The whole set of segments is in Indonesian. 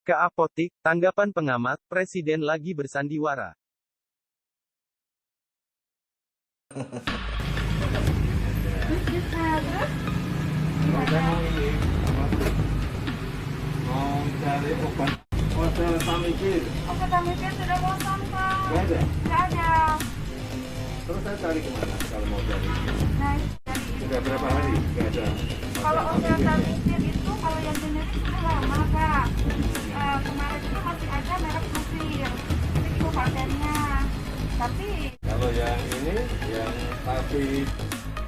Ke apotik, tanggapan pengamat, Presiden lagi bersandiwara. Mau cari obat tamifir. Obat tamifir sudah kosong, Pak. Nggak ada? Nggak ada. Terus saya cari kemana kalau mau cari? Nah, dari Sudah berapa hari? Nggak ada. kalau obat tamifir itu, kalau yang generik sudah lama, Pak. Kemarin itu masih ada merek Musir. Itu patennya. Tapi Kalau yang ini, yang tapi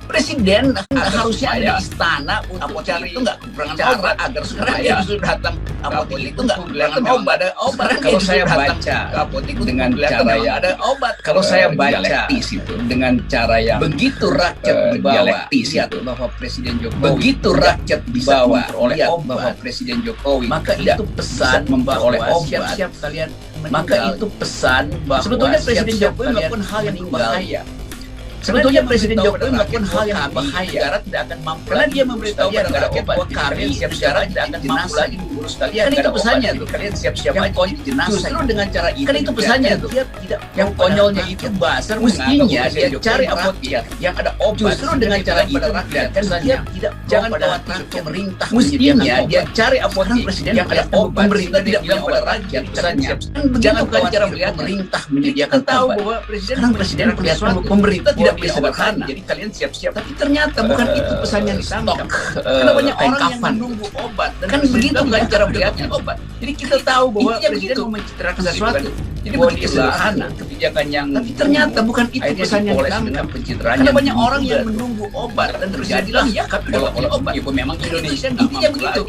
Presiden harusnya ada di istana untuk cari itu nggak kekurangan obat agar sekarang dia justru datang apotek itu nggak kekurangan obat. Ada obat kalau saya baca apotek dengan cara yang ada obat. Kalau saya baca itu dengan cara yang begitu rakyat dialektis itu bahwa Presiden Jokowi begitu rakyat dibawa oleh bahwa Presiden Jokowi maka itu pesan membawa oleh obat. Siap kalian maka itu pesan bahwa sebetulnya Presiden Jokowi melakukan hal yang berbahaya. Sebetulnya Presiden Jokowi melakukan hal yang berbahaya karena tidak akan mampu karena dia memberitahu pada rakyat bahwa kalian siap-siap tidak akan mampu lagi mengurus kalian. Kan itu pesannya tuh, kalian siap-siap aja jenazah. Justru dengan cara itu kan itu pesannya tuh. Yang konyolnya itu Basar mestinya dia cari apotek yang ada obat. Justru dengan cara itu rakyat kan dia tidak jangan khawatir pemerintah. Mestinya dia cari apotek yang ada obat. Pemerintah tidak bilang pada rakyat pesannya. Jangan cara melihat pemerintah menyediakan tahu bahwa presiden melihat pemerintah tidak bisa sederhana. Jadi kalian siap-siap. Tapi ternyata bukan itu pesan yang ditangkap. Karena banyak orang yang menunggu obat. Dan kan begitu kan cara melihatnya obat. Jadi kita tahu bahwa presiden mau mencitrakan sesuatu. Jadi begitu sederhana kebijakan yang. Tapi ternyata bukan itu pesan yang ditangkap. Karena banyak orang yang menunggu obat dan terjadilah ya kalau obat. Ya memang Indonesia intinya begitu.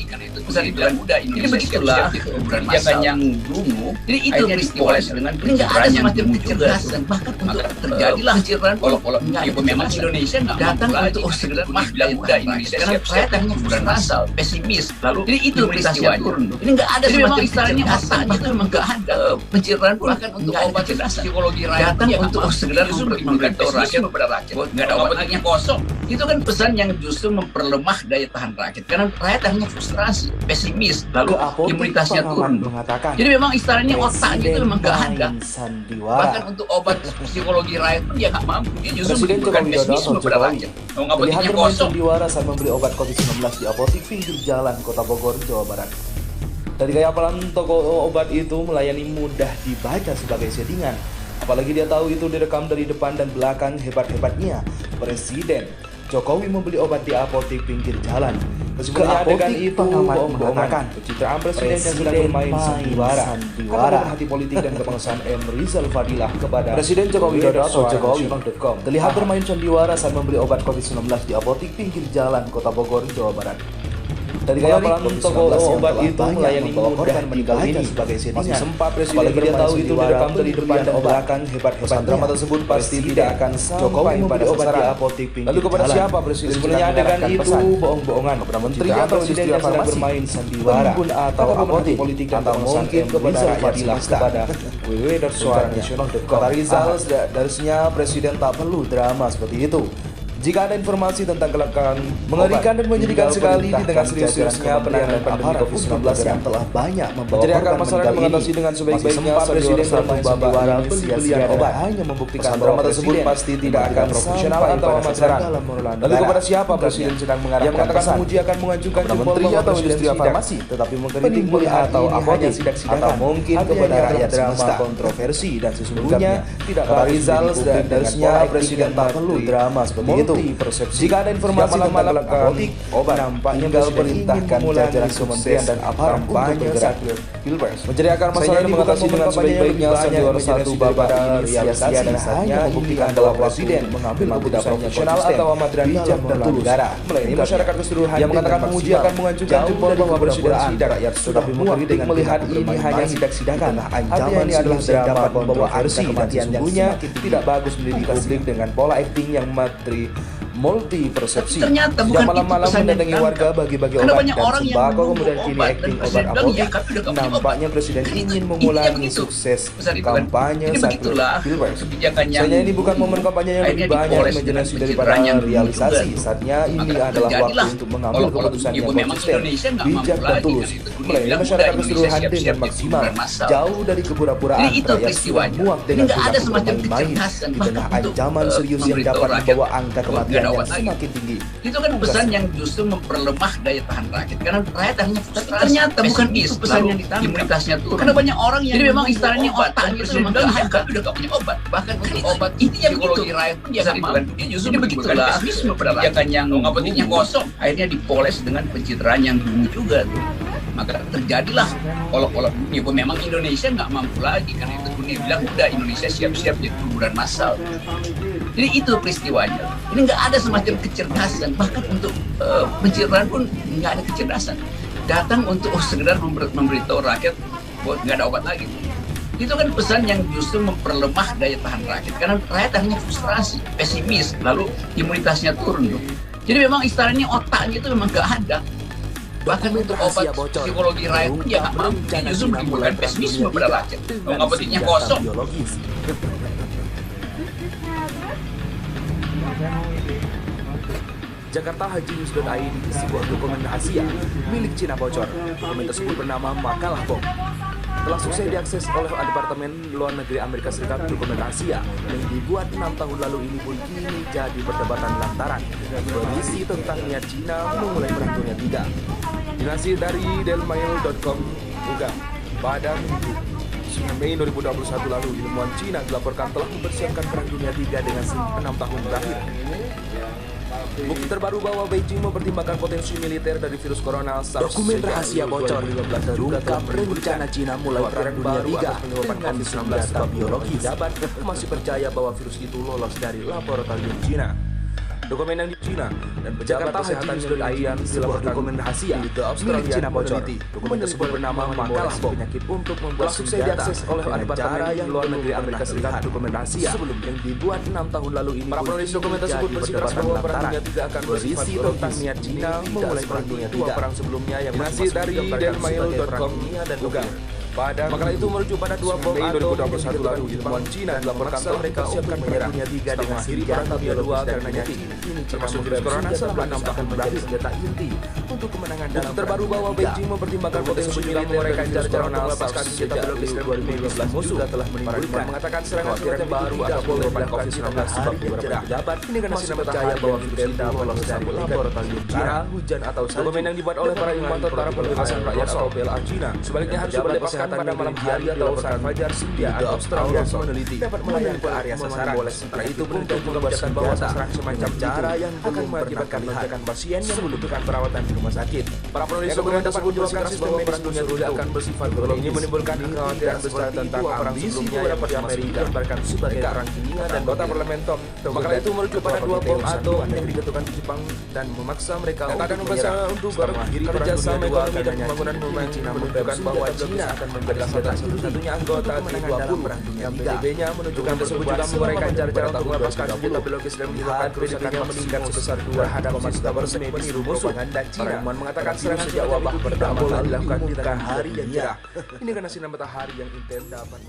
Pesan itu mudah. Jadi begitulah kebijakan yang dulu. Jadi itu peristiwa dengan pencitraan yang kecerdasan. Bahkan untuk terjadilah pencitraan ya memang Indonesia datang untuk sekedar bilang mudah Indonesia karena kelihatannya bukan asal pesimis lalu jadi itu peristiwa turun ini nggak ada semacam istilahnya asal itu memang nggak ada pencitraan bahkan untuk obat psikologi rakyat datang untuk sekedar memberitahu rakyat kepada rakyat nggak ada obatnya kosong itu kan pesan yang justru memperlemah daya tahan rakyat karena rakyat hanya frustrasi pesimis lalu imunitasnya turun jadi memang istilahnya otaknya itu memang nggak ada bahkan untuk obat psikologi rakyat pun dia nggak mampu dia justru Presiden Joko Widodo atau Jokowi terlihat bermain sandiwara saat membeli obat COVID-19 di apotik pinggir jalan Kota Bogor, Jawa Barat. Dari gaya pelan toko obat itu melayani mudah dibaca sebagai settingan. Apalagi dia tahu itu direkam dari depan dan belakang hebat-hebatnya. Presiden Jokowi membeli obat di apotik pinggir jalan. Kesimpulannya adegan itu bohong-bohongan pencitraan presiden yang sedang bermain sandiwara. Karena hati politik dan kebangsaan M. Rizal Fadilah kepada Presiden Joko Widodo atau Jokowi.com terlihat bermain sandiwara saat membeli obat COVID-19 di apotik pinggir jalan Kota Bogor, Jawa Barat. Dari gaya pelan toko obat itu melayani mudah dibaca sebagai settingan. Sempat presiden dia tahu itu direkam dari depan dan belakang hebat-hebat drama tersebut pasti tidak akan sampai pada obat di apotik pinggir jalan. Lalu kepada siapa presiden sebenarnya adegan itu bohong-bohongan kepada menteri atau presiden yang sedang bermain sandiwara atau apotik politik dan atau mungkin kepada rakyat semesta kepada www.suaranasional.com. Kata Rizal, seharusnya presiden tak perlu drama seperti itu. Jika ada informasi tentang kelangkaan mengerikan dan menyedihkan sekali di tengah serius-seriusnya penanganan pandemi COVID-19 yang telah banyak membawa korban meninggal mengatasi dengan sebaik-baiknya presiden bermain sandiwara pembelian obat hanya membuktikan drama tersebut pasti tidak akan profesional atau amatir dalam mengelola. Lalu kepada siapa presiden sedang mengarahkan pesan? Memuji akan mengajukan menteri atau industri farmasi, tetapi mengkritik atau apotek atau mungkin kepada rakyat semesta kontroversi dan sesungguhnya tidak Rizal seharusnya presiden tak perlu drama seperti itu. Jika ada informasi tentang kelangkaan obat, nampaknya tinggal perintahkan jajaran kementerian dan aparat untuk bergerak pilpres mencari akar masalah dan mengatasi dengan sebaik-baiknya. Sandiwara satu babak realisasi dan hanya membuktikan bahwa presiden mengambil keputusan nasional atau amatir bijak dan tulus melayani masyarakat keseluruhan yang mengatakan memuji akan mengajukan jempol bahwa presiden tidak rakyat sudah melihat ini hanya sidak-sidakan. Ancaman ini adalah drama membawa arsi dan sesungguhnya tidak bagus mendidik publik dengan pola acting yang multi persepsi. Ternyata bukan Sejak malam-malam itu pesan yang mendatangi ditangkap. warga bagi-bagi Karena obat banyak dan orang yang sembako, menunggu kemudian kini obat, acting dan obat presiden bilang, ya, apotik. kami udah punya Nampaknya obat. presiden Jadi ingin intinya mengulangi begitu. sukses Pesan itu kan. kampanye Jadi saat begitulah Pilpres. kebijakan yang Sayangnya ini bukan momen kampanye yang lebih akhirnya banyak dipoles imajinasi dengan daripada pencitraan yang realisasi. juga. Saatnya ini Maka adalah waktu terjadilah untuk mengambil kalau keputusan yang memang konsisten, Indonesia nggak mampu bijak dan lagi, tulus, kan itu dunia melayani bilang masyarakat udah, keseluruhan Indonesia dengan siap-siap maksimal, hiburan massal. jauh dari kepura-puraan Jadi itu rakyat peristiwanya. muak Ini dengan nggak ada perilaku semacam bermain-main kecerdasan di tengah bahkan untuk ancaman serius yang memberitahu dapat rakyat membawa angka bahwa kematian nggak ada yang obat lagi. semakin tinggi. Itu kan pesan yang justru memperlemah daya tahan rakyat karena rakyat hanya frustrasi. Ternyata bukan itu pesan yang ditangkap. Imunitasnya turun. Karena banyak orang yang jadi memang istilahnya otaknya itu memang nggak ada, udah nggak punya obat. Bahkan kan obat intinya psikologi rakyat pun dia nggak mampu. Dia justru begitulah pesimisme pada rakyat yang apoteknya kosong akhirnya dipoles dengan pencitraan yang dulu juga tuh. Maka terjadilah olok-olok dunia bahwa memang Indonesia nggak mampu lagi karena itu dunia bilang udah Indonesia siap-siap jadi kuburan massal. Jadi itu peristiwanya. Ini nggak ada semacam kecerdasan, bahkan untuk pencitraan pun nggak ada kecerdasan. Datang untuk sekedar memberitahu rakyat bahwa nggak ada obat lagi. Itu kan pesan yang justru memperlemah daya tahan rakyat karena rakyat hanya frustrasi, pesimis, lalu imunitasnya turun tuh. Jadi memang istilahnya otaknya itu memang nggak ada. Bahkan untuk obat psikologi rakyat pun dia nggak mampu. Dia justru menimbulkan pesimisme pada rakyat. Kalau apoteknya kosong. Jakarta Haji News.id, sebuah dokumen rahasia milik Cina bocor. Dokumen tersebut bernama Makalah Bom. Telah sukses diakses oleh Departemen Luar Negeri Amerika Serikat. Dokumen rahasia yang dibuat 6 tahun lalu ini pun kini jadi perdebatan lantaran berisi tentang niat Cina memulai Perang Dunia III. Dilansir dari dailymail.com juga pada Minggu 9 Mei 2021 lalu, ilmuwan Cina dilaporkan telah mempersiapkan Perang Dunia III dengan 6 tahun terakhir. Bukti terbaru bahwa Beijing mempertimbangkan potensi militer dari virus corona SARS. Dokumen rahasia bocor terungkap rencana Cina mulai Perang Dunia III dengan senjata biologis. Pejabat masih percaya bahwa virus itu lolos dari laboratorium Cina. Dokumen yang di Cina dan pejabat kesehatan yang sebuah dokumen rahasia milik Cina bocor. Dokumen tersebut bernama Makalah Bom, penyakit untuk membuat sukses diakses oleh Departemen Luar Negeri Amerika Serikat. Dokumen rahasia yang dibuat 6 tahun lalu ini. Para penulis dokumen tersebut bersikeras bahwa Perang Dunia III akan berisi tentang niat Cina memulai Perang Dunia III. Perang sebelumnya yang masih dari dailymail.com dan juga. Makalah itu merujuk pada 2 bom atom 2021 lalu. Ilmuwan Cina dilaporkan telah mereka siapkan Perang Dunia III dengan senjata biologis dan genetik, termasuk virus corona selama 6 tahun menjadi senjata inti untuk kemenangan dalam terbaru bahwa Beijing mempertimbangkan potensi militer dari virus corona melepaskan senjata biologis dan 2012 musuh telah menimbulkan mengatakan serangan senjata baru atau melakukan COVID-19 sebab beberapa pejabat ini karena masih percaya bahwa virus itu lolos dari laboratorium Cina, hujan atau salju. Dokumen yang dibuat oleh para ilmuwan tentara pembebasan rakyat atau PLA Cina. Sebaliknya harus dilepaskan pada malam hari atau saat fajar senja atau Australia meneliti dapat melayani ke area sasaran. Setelah itu untuk mengabarkan bahwa sasaran semacam cara yang akan mengakibatkan lonjakan pasien yang membutuhkan perawatan di rumah sakit. Para penulis dokumen tersebut juga bahwa Perang Dunia III akan bersifat biologis. Ini menimbulkan kekhawatiran besar tentang perang sebelumnya yang di Amerika digambarkan sebagai perang kimia dan anggota parlemen Tom. Makalah itu merujuk pada 2 bom atom yang dijatuhkan di Jepang dan memaksa mereka untuk menyerah untuk bekerja sama ekonomi dan pembangunan momen Cina menunjukkan bahwa Cina akan menjadi satu-satunya anggota G20 yang PBB-nya menunjukkan tersebut juga menguraikan cara-cara untuk melepaskan senjata biologis dan menyebabkan kerusakan meningkat sebesar 2,1% peniru musuh. Para ilmuwan mengatakan serangan sejak wabah pertama kali dilakukan di tengah hari yang cerah. Ini karena sinar matahari yang intens dapat